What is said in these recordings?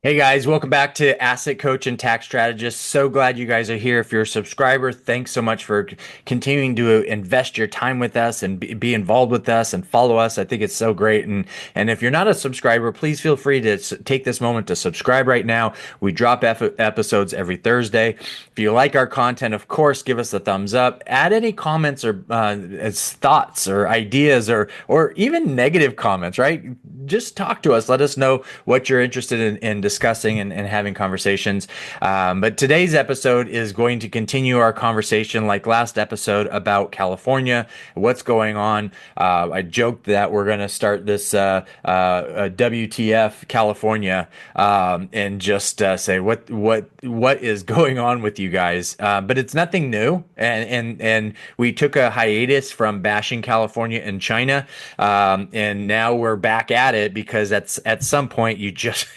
Hey guys, welcome back to Asset Coach and Tax Strategist. So glad you guys are here. If you're a subscriber, thanks so much for continuing to invest your time with us and be involved with us and follow us. I think it's so great. And if you're not a subscriber, please feel free to take this moment to subscribe right now. We drop episodes every Thursday. If you like our content, of course, give us a thumbs up. Add any comments or as thoughts or ideas or even negative comments, right? Just talk to us. Let us know what you're interested in discussing and having conversations. But today's episode is going to continue our conversation like last episode about California, what's going on. I joked that we're going to start this WTF California and just say what is going on with you guys. But it's nothing new, and we took a hiatus from bashing California and China, and now we're back at it because at some point you just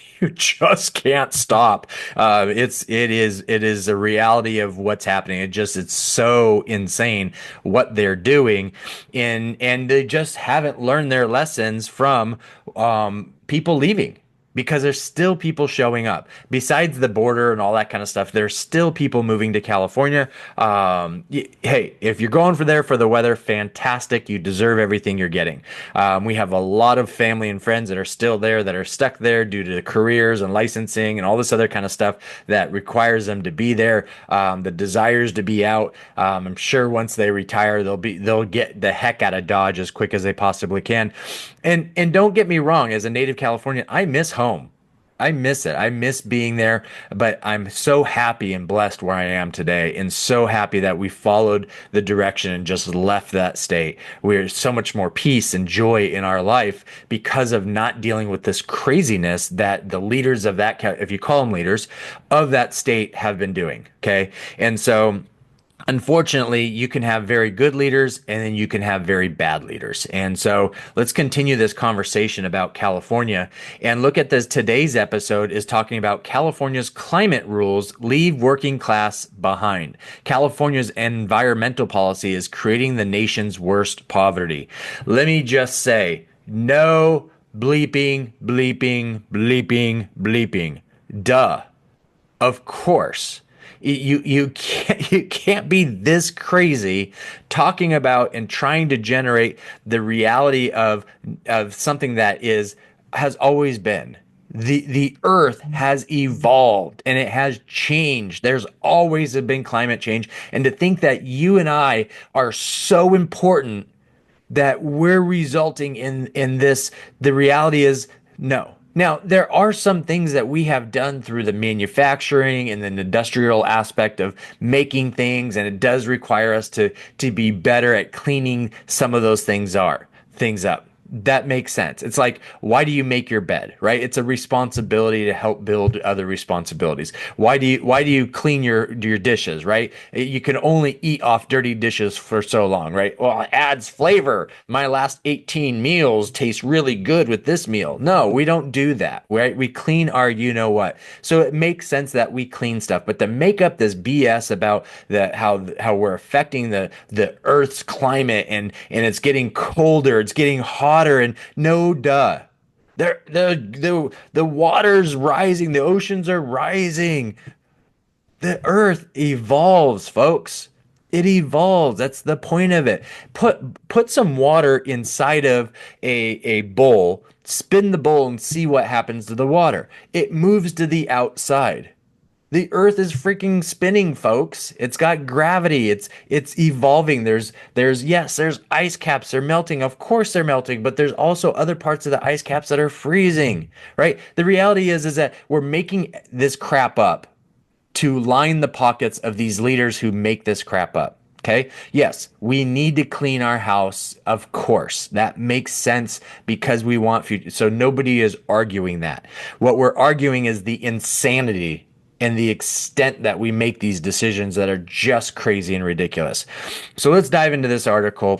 can't stop. It is a reality of what's happening. It's so insane what they're doing, and they just haven't learned their lessons from people leaving. Because there's still people showing up. Besides the border and all that kind of stuff, there's still people moving to California. Hey, if you're going for there for the weather, fantastic. You deserve everything you're getting. We have a lot of family and friends that are still there, that are stuck there due to careers and licensing and all this other kind of stuff that requires them to be there. The desires to be out. I'm sure once they retire, they'll get the heck out of Dodge as quick as they possibly can. And don't get me wrong, as a native Californian, I miss home. I miss it. I miss being there, but I'm so happy and blessed where I am today, and so happy that we followed the direction and just left that state. We're so much more peace and joy in our life because of not dealing with this craziness that the leaders of that, if you call them leaders, of that state have been doing. Okay. And so unfortunately, you can have very good leaders and then you can have very bad leaders. And so let's continue this conversation about California and look at this. Today's episode is talking about California's climate rules leave working class behind. California's environmental policy is creating the nation's worst poverty. Let me just say, no bleeping, bleeping, bleeping, bleeping. Duh. Of course. You can't be this crazy talking about and trying to generate the reality of something that has always been. The earth has evolved and it has changed. There's always been climate change. And to think that you and I are so important that we're resulting in this, the reality is no. Now, there are some things that we have done through the manufacturing and the industrial aspect of making things, and it does require us to be better at cleaning some of those things up. That makes sense. It's like, why do you make your bed, right? It's a responsibility to help build other responsibilities. Why do you clean your dishes, right? You can only eat off dirty dishes for so long, right? Well, it adds flavor. My last 18 meals taste really good with this meal. No, we don't do that, right? We clean our you know what. So it makes sense that we clean stuff, but to make up this BS about how we're affecting the Earth's climate and it's getting colder, it's getting hotter, and no duh. The water's rising, the oceans are rising. The earth evolves, folks. It evolves. That's the point of it. Put some water inside of a bowl, spin the bowl and see what happens to the water. It moves to the outside. The earth is freaking spinning, folks. It's got gravity. It's evolving. There's ice caps. They're melting. Of course they're melting, but there's also other parts of the ice caps that are freezing, right? The reality is that we're making this crap up to line the pockets of these leaders who make this crap up. Okay. Yes, we need to clean our house. Of course, that makes sense because we want future. So nobody is arguing that. What we're arguing is the insanity and the extent that we make these decisions that are just crazy and ridiculous. So let's dive into this article.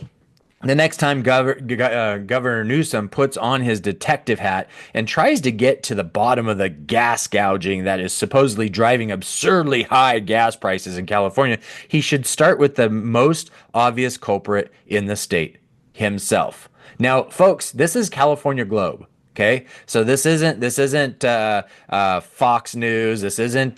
The next time Governor Newsom puts on his detective hat and tries to get to the bottom of the gas gouging that is supposedly driving absurdly high gas prices in California, he should start with the most obvious culprit in the state, himself. Now, folks, this is California Globe. Okay, so this isn't Fox News. This isn't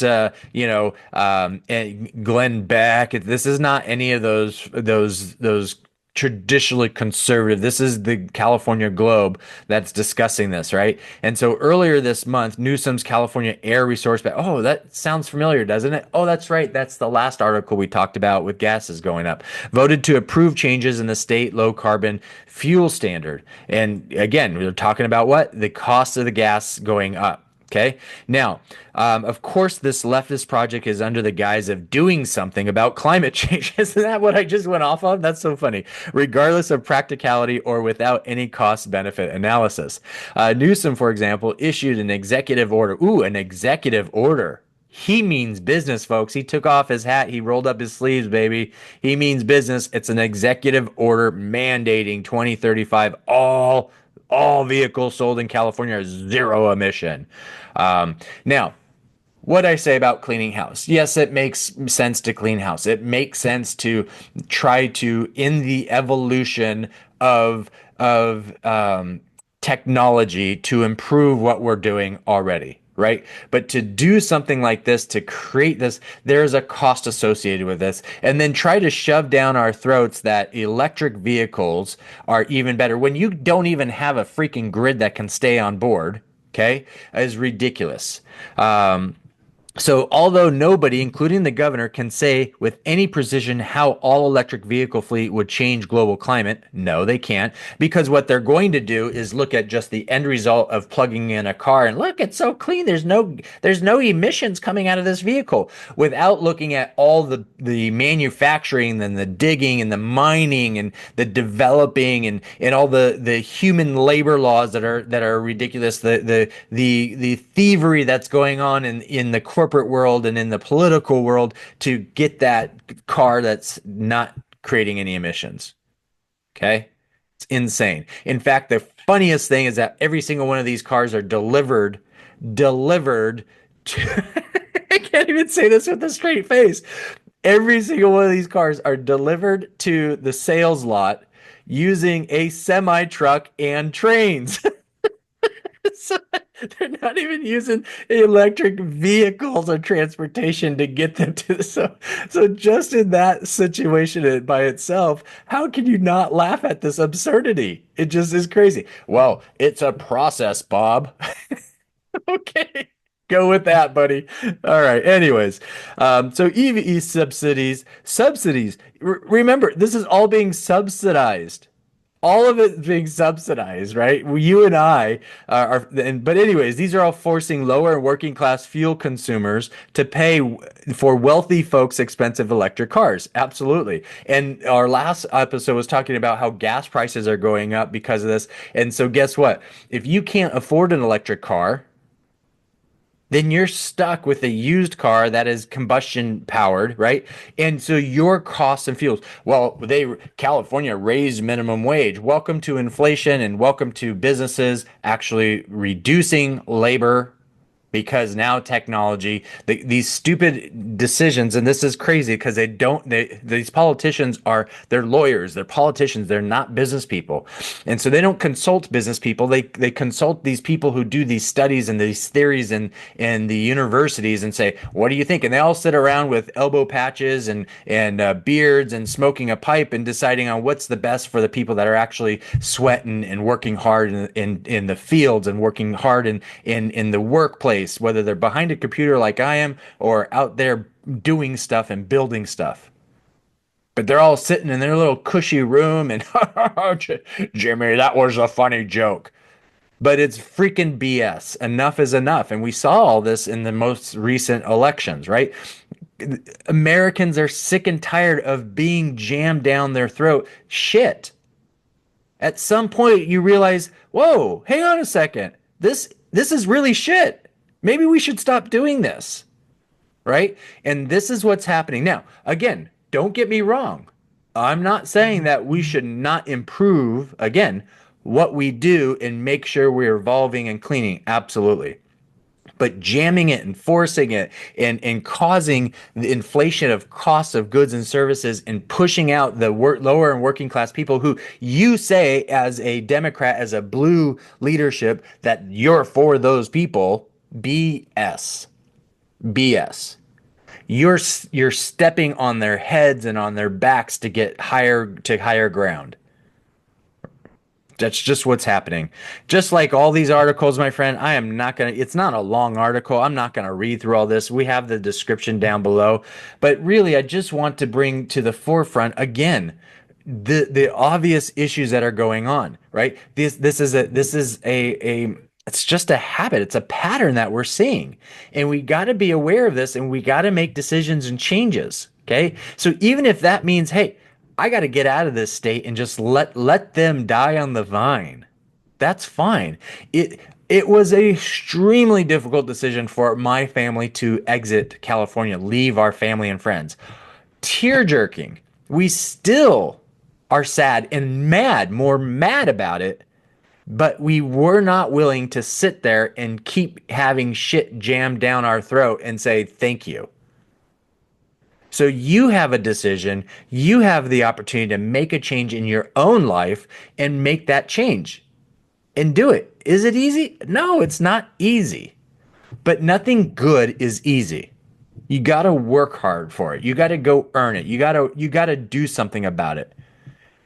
Glenn Beck. This is not any of those traditionally conservative. This is the California Globe that's discussing this, right? And so earlier this month, Newsom's California Air Resource Ban. Oh, that sounds familiar, doesn't it? Oh, that's right. That's the last article we talked about with gases going up. Voted to approve changes in the state low carbon fuel standard. And again, we're talking about what? The cost of the gas going up. Okay. Now, of course, this leftist project is under the guise of doing something about climate change. Isn't that what I just went off of? That's so funny. Regardless of practicality or without any cost benefit analysis. Newsom, for example, issued an executive order. Ooh, an executive order. He means business, folks. He took off his hat. He rolled up his sleeves, baby. He means business. It's an executive order mandating 2035 all vehicles sold in California are zero emission. Now, what I say about cleaning house. Yes, it makes sense to clean house. It makes sense to try to, in the evolution of technology, to improve what we're doing already, right? But to do something like this, to create this, there's a cost associated with this, and then try to shove down our throats that electric vehicles are even better when you don't even have a freaking grid that can stay on board. Okay, is ridiculous. So, although nobody, including the governor, can say with any precision how all electric vehicle fleet would change global climate, no, they can't, because what they're going to do is look at just the end result of plugging in a car and look, it's so clean. There's no emissions coming out of this vehicle, without looking at all the manufacturing and the digging and the mining and the developing and all the human labor laws that are ridiculous. The thievery that's going on in the corporate world and in the political world to get that car that's not creating any emissions. Okay. It's insane. In fact, the funniest thing is that every single one of these cars are delivered to, I can't even say this with a straight face. Every single one of these cars are delivered to the sales lot using a semi truck and trains. So they're not even using electric vehicles or transportation to get them to so just in that situation by itself, how can you not laugh at this absurdity? It just is crazy. Well, it's a process, Bob. Okay. Go with that, buddy. All right. Anyways, so EV subsidies. Remember, this is all being subsidized. All of it being subsidized, right? You and I but anyways, these are all forcing lower and working class fuel consumers to pay for wealthy folks' expensive electric cars. Absolutely. And our last episode was talking about how gas prices are going up because of this. And so guess what? If you can't afford an electric car, then you're stuck with a used car that is combustion powered, right? And so your costs and fuels. Well, California raised minimum wage. Welcome to inflation and welcome to businesses actually reducing labor because now technology, these stupid decisions, and this is crazy because these politicians they're lawyers, they're politicians, they're not business people. And so they don't consult business people. They consult these people who do these studies and these theories in the universities and say, what do you think? And they all sit around with elbow patches and beards and smoking a pipe and deciding on what's the best for the people that are actually sweating and working hard in the fields and working hard in the workplace, whether they're behind a computer like I am or out there doing stuff and building stuff. But they're all sitting in their little cushy room and Jimmy, that was a funny joke. But it's freaking BS. Enough is enough. And we saw all this in the most recent elections, right? Americans are sick and tired of being jammed down their throat. Shit. At some point you realize, whoa, hang on a second. This is really shit. Maybe we should stop doing this, right? And this is what's happening now. Again, don't get me wrong. I'm not saying that we should not improve, again, what we do and make sure we're evolving and cleaning. Absolutely. but jamming it and forcing it and causing the inflation of costs of goods and services and pushing out the lower and working class people who you say as a Democrat, as a blue leadership, that you're for those people. BS. BS. You're stepping on their heads and on their backs to get higher ground. That's just what's happening. Just like all these articles, my friend, I am not going to, it's not a long article. I'm not going to read through all this. We have the description down below. But really, I just want to bring to the forefront again the obvious issues that are going on, right? This is a it's just a habit. It's a pattern that we're seeing. And we got to be aware of this and we got to make decisions and changes. Okay. So even if that means, hey, I got to get out of this state and just let them die on the vine. That's fine. It was a extremely difficult decision for my family to exit California, leave our family and friends. Tear jerking. We still are sad and mad, more mad about it, but we were not willing to sit there and keep having shit jammed down our throat and say thank you. So you have a decision, you have the opportunity to make a change in your own life and make that change and do it. Is it easy? No, it's not easy. But nothing good is easy. You got to work hard for it. You got to go earn it. You got to do something about it.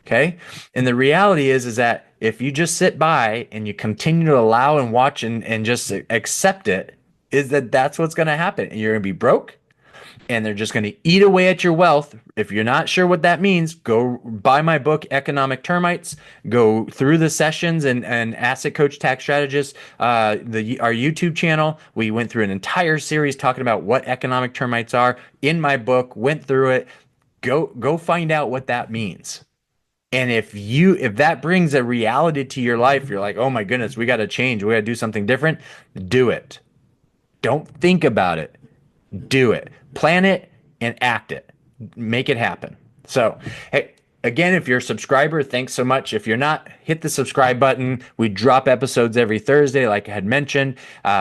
Okay? And the reality is that if you just sit by and you continue to allow and watch and just accept it, is that that's what's going to happen. And you're going to be broke and they're just going to eat away at your wealth. If you're not sure what that means, go buy my book, Economic Termites. Go through the sessions and Asset Coach Tax Strategist, our YouTube channel. We went through an entire series talking about what economic termites are in my book, went through it. Go find out what that means. And if that brings a reality to your life, you're like, oh my goodness, we got to change. We got to do something different. Do it. Don't think about it. Do it. Plan it and act it. Make it happen. So, hey, again, if you're a subscriber, thanks so much. If you're not, hit the subscribe button. We drop episodes every Thursday, like I had mentioned.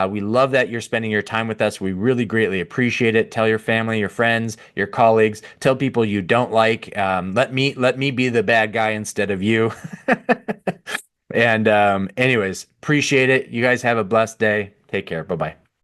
We love that you're spending your time with us. We really greatly appreciate it. Tell your family, your friends, your colleagues. Tell people you don't like. Let me be the bad guy instead of you. And anyways, appreciate it. You guys have a blessed day. Take care. Bye bye.